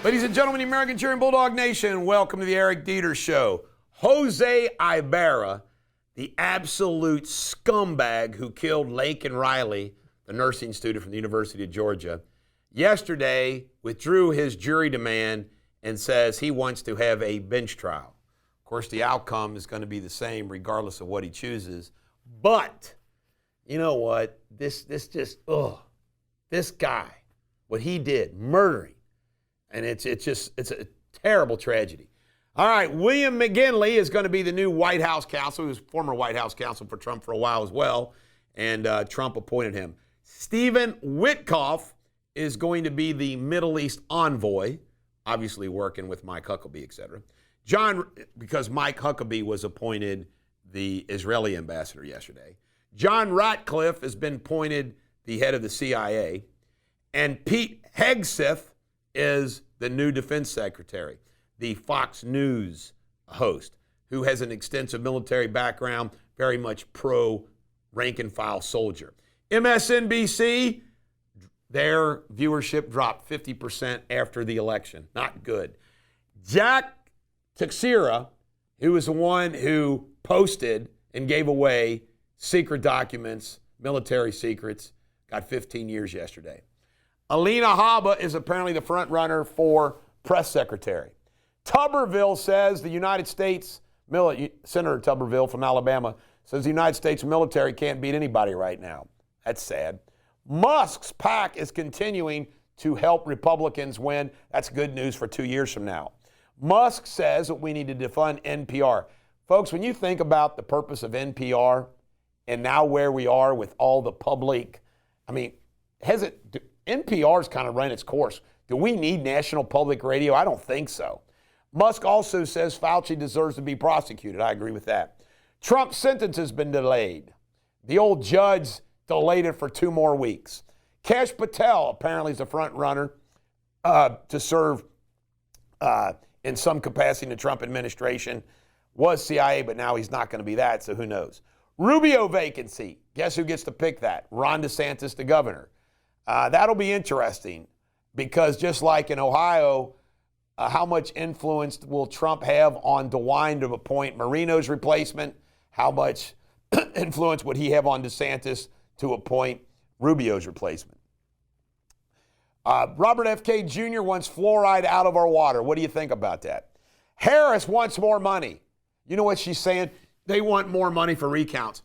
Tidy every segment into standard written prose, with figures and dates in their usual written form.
Ladies and gentlemen, the American cheering Bulldog Nation, welcome to the Eric Deters Show. Jose Ibarra, the absolute scumbag who killed Laken Riley, the nursing student from the University of Georgia, yesterday withdrew his jury demand and says he wants to have a bench trial. Of course, the outcome is going to be the same regardless of what he chooses. But, you know what? This guy, what he did, murdering. And it's a terrible tragedy. All right, William McGinley is going to be the new White House counsel. He was former White House counsel for Trump for a while as well, and Trump appointed him. Stephen Witkoff is going to be the Middle East envoy, obviously working with Mike Huckabee, et cetera. Because Mike Huckabee was appointed the Israeli ambassador yesterday. John Ratcliffe has been appointed the head of the CIA, and Pete Hegseth is the new defense secretary, the Fox News host, who has an extensive military background, very much pro-rank-and-file soldier. MSNBC, their viewership dropped 50% after the election. Not good. Jack Teixeira, who was the one who posted and gave away secret documents, military secrets, got 15 years yesterday. Alina Habba is apparently the front runner for press secretary. Tuberville says the United States, Senator Tuberville from Alabama, says the United States military can't beat anybody right now. That's sad. Musk's PAC is continuing to help Republicans win. That's good news for 2 years from now. Musk says that we need to defund NPR. Folks, when you think about the purpose of NPR and now where we are with all the public, NPR's kind of run its course. Do we need national public radio? I don't think so. Musk also says Fauci deserves to be prosecuted. I agree with that. Trump's sentence has been delayed. The old judge delayed it for 2 more weeks. Kash Patel apparently is the front runner to serve in some capacity in the Trump administration. Was CIA, but now he's not going to be that, so who knows. Rubio vacancy. Guess who gets to pick that? Ron DeSantis, the governor. That'll be interesting because just like in Ohio, how much influence will Trump have on DeWine to appoint Marino's replacement? How much influence would he have on DeSantis to appoint Rubio's replacement? Robert F.K. Jr. wants fluoride out of our water. What do you think about that? Harris wants more money. You know what she's saying? They want more money for recounts.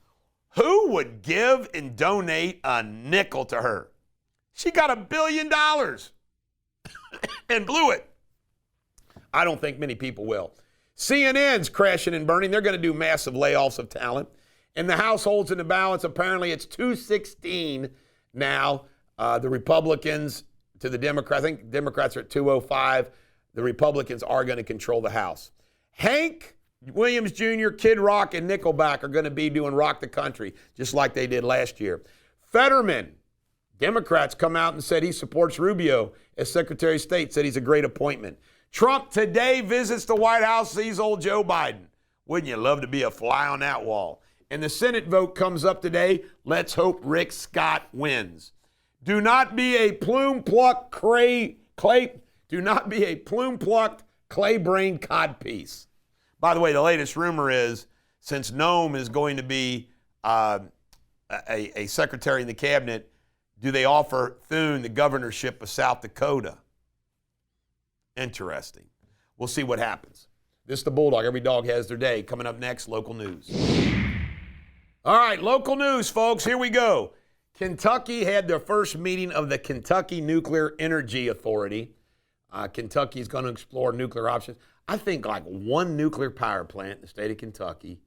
Who would give and donate a nickel to her? She got $1 billion and blew it. I don't think many people will. CNN's crashing and burning. They're going to do massive layoffs of talent. And the households in the balance, apparently it's 216 now. The Republicans to the Democrats. I think Democrats are at 205. The Republicans are going to control the House. Hank Williams Jr., Kid Rock, and Nickelback are going to be doing Rock the Country, just like they did last year. Fetterman, Democrats come out and said he supports Rubio as Secretary of State, said he's a great appointment. Trump today visits the White House, sees old Joe Biden. Wouldn't you love to be a fly on that wall? And the Senate vote comes up today. Let's hope Rick Scott wins. Do not be a plume-plucked clay-brained codpiece. By the way, the latest rumor is since Noam is going to be a secretary in the cabinet, do they offer Thune the governorship of South Dakota? Interesting. We'll see what happens. This is the Bulldog. Every dog has their day. Coming up next, local news. All right, local news, folks. Here we go. Kentucky had their first meeting of the Kentucky Nuclear Energy Authority. Kentucky is going to explore nuclear options. I think like one nuclear power plant in the state of Kentucky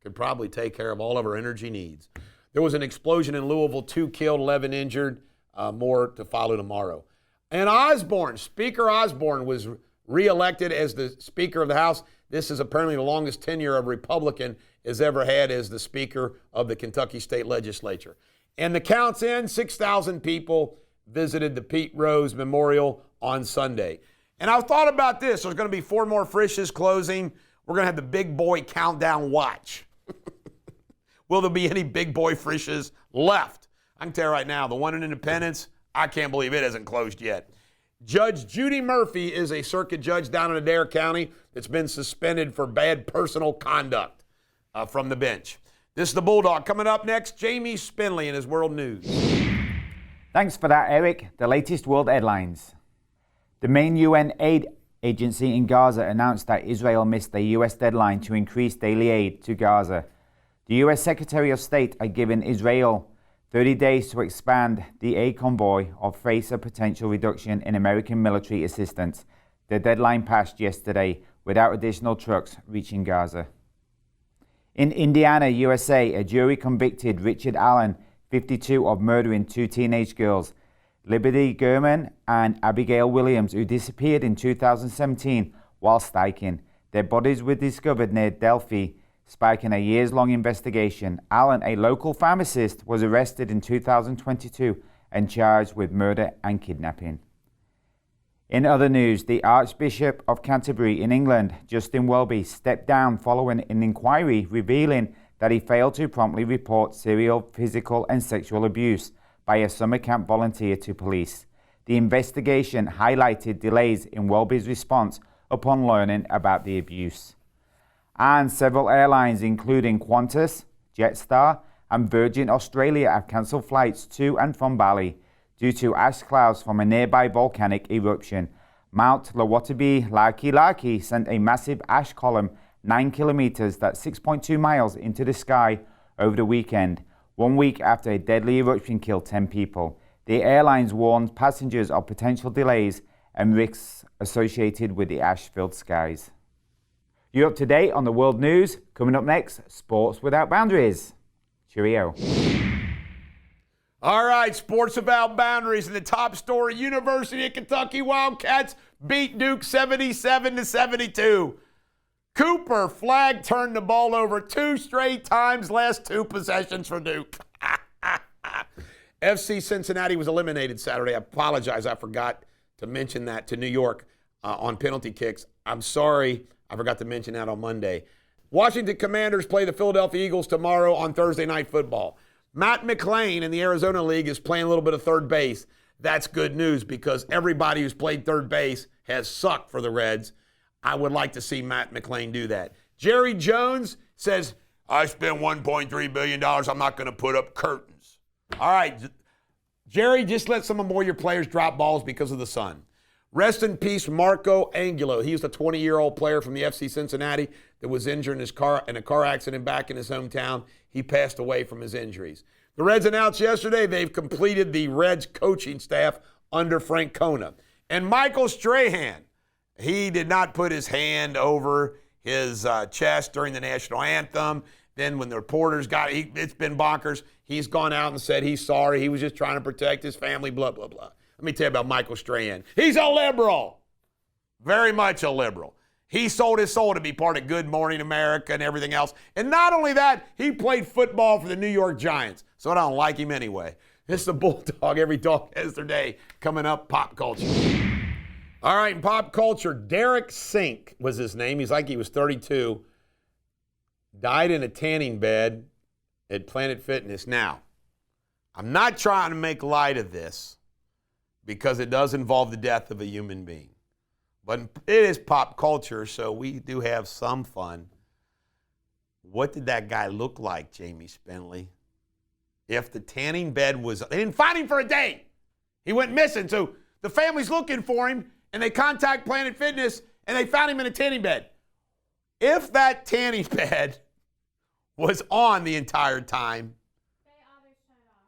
could probably take care of all of our energy needs. There was an explosion in Louisville, 2 killed, 11 injured, more to follow tomorrow. And Speaker Osborne was reelected as the Speaker of the House. This is apparently the longest tenure a Republican has ever had as the Speaker of the Kentucky State Legislature. And the count's in, 6,000 people visited the Pete Rose Memorial on Sunday. And I thought about this. There's going to be 4 more Frisch's closing. We're going to have the Big Boy Countdown watch. Will there be any Big Boy Frisch's left? I can tell you right now, the one in Independence, I can't believe it hasn't closed yet. Judge Judy Murphy is a circuit judge down in Adair County that's been suspended for bad personal conduct from the bench. This is the Bulldog. Coming up next, Jamie Spindley in his World News. Thanks for that, Eric. The latest world headlines. The main UN aid agency in Gaza announced that Israel missed the US deadline to increase daily aid to Gaza. The US Secretary of State had given Israel 30 days to expand the aid convoy or face a potential reduction in American military assistance. The deadline passed yesterday without additional trucks reaching Gaza. In Indiana, USA, a jury convicted Richard Allen, 52, of murdering 2 teenage girls, Liberty German and Abigail Williams, who disappeared in 2017 whilst hiking. Their bodies were discovered near Delphi, sparking a years-long investigation. Allen, a local pharmacist, was arrested in 2022 and charged with murder and kidnapping. In other news, the Archbishop of Canterbury in England, Justin Welby, stepped down following an inquiry revealing that he failed to promptly report serial physical and sexual abuse by a summer camp volunteer to police. The investigation highlighted delays in Welby's response upon learning about the abuse. And several airlines, including Qantas, Jetstar, and Virgin Australia, have cancelled flights to and from Bali due to ash clouds from a nearby volcanic eruption. Mount Lawatibi-Laki sent a massive ash column 9 kilometers, that's 6.2 miles, into the sky over the weekend, 1 week after a deadly eruption killed 10 people. The airlines warned passengers of potential delays and risks associated with the ash-filled skies. You're up to date on the world news. Coming up next, Sports Without Boundaries. Cheerio. All right, Sports Without Boundaries. In the top story, University of Kentucky Wildcats beat Duke 77-72. Cooper flag turned the ball over 2 straight times, last 2 possessions for Duke. FC Cincinnati was eliminated Saturday. I apologize, I forgot to mention that to New York on penalty kicks. I'm sorry, I forgot to mention that on Monday. Washington Commanders play the Philadelphia Eagles tomorrow on Thursday Night Football. Matt McClain in the Arizona League is playing a little bit of third base. That's good news because everybody who's played third base has sucked for the Reds. I would like to see Matt McClain do that. Jerry Jones says, I spent $1.3 billion. I'm not going to put up curtains. All right, Jerry, just let some more of your players drop balls because of the sun. Rest in peace, Marco Angulo. He was a 20-year-old player from the FC Cincinnati that was injured in a car accident back in his hometown. He passed away from his injuries. The Reds announced yesterday they've completed the Reds coaching staff under Frank Kona. And Michael Strahan, he did not put his hand over his chest during the national anthem. Then when the reporters got it, it's been bonkers. He's gone out and said he's sorry. He was just trying to protect his family, blah, blah, blah. Let me tell you about Michael Strahan. He's a liberal, very much a liberal. He sold his soul to be part of Good Morning America and everything else. And not only that, he played football for the New York Giants. So I don't like him anyway. This is the Bulldog. Every dog has their day. Coming up, pop culture. All right, in pop culture, Derek Sink was his name. He's like he was 32. Died in a tanning bed at Planet Fitness. Now, I'm not trying to make light of this because it does involve the death of a human being. But it is pop culture, so we do have some fun. What did that guy look like, Jamie Spindley? If the tanning bed was, they didn't find him for a day. He went missing, so the family's looking for him, and they contact Planet Fitness, and they found him in a tanning bed. If that tanning bed was on the entire time,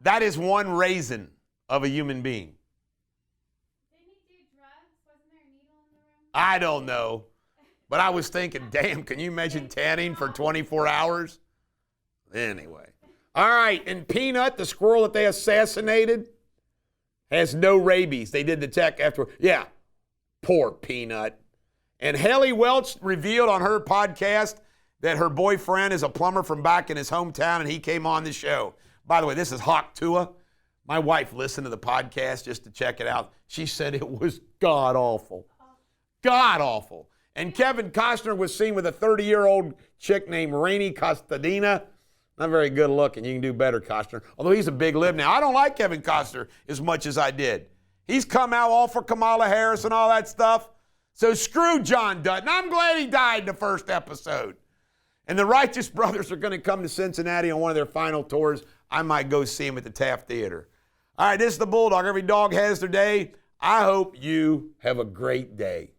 that is one raisin of a human being. I don't know. But I was thinking, damn, can you imagine tanning for 24 hours? Anyway. All right, and Peanut, the squirrel that they assassinated, has no rabies. They did the check after. Yeah, poor Peanut. And Haley Welch revealed on her podcast that her boyfriend is a plumber from back in his hometown, and he came on the show. By the way, this is Hawk Tua. My wife listened to the podcast just to check it out. She said it was god-awful. God-awful. And Kevin Costner was seen with a 30-year-old chick named Rainey Costadina. Not very good looking. You can do better, Costner. Although he's a big lib now. I don't like Kevin Costner as much as I did. He's come out all for Kamala Harris and all that stuff. So screw John Dutton. I'm glad he died in the first episode. And the Righteous Brothers are going to come to Cincinnati on one of their final tours. I might go see them at the Taft Theater. All right, this is the Bulldog. Every dog has their day. I hope you have a great day.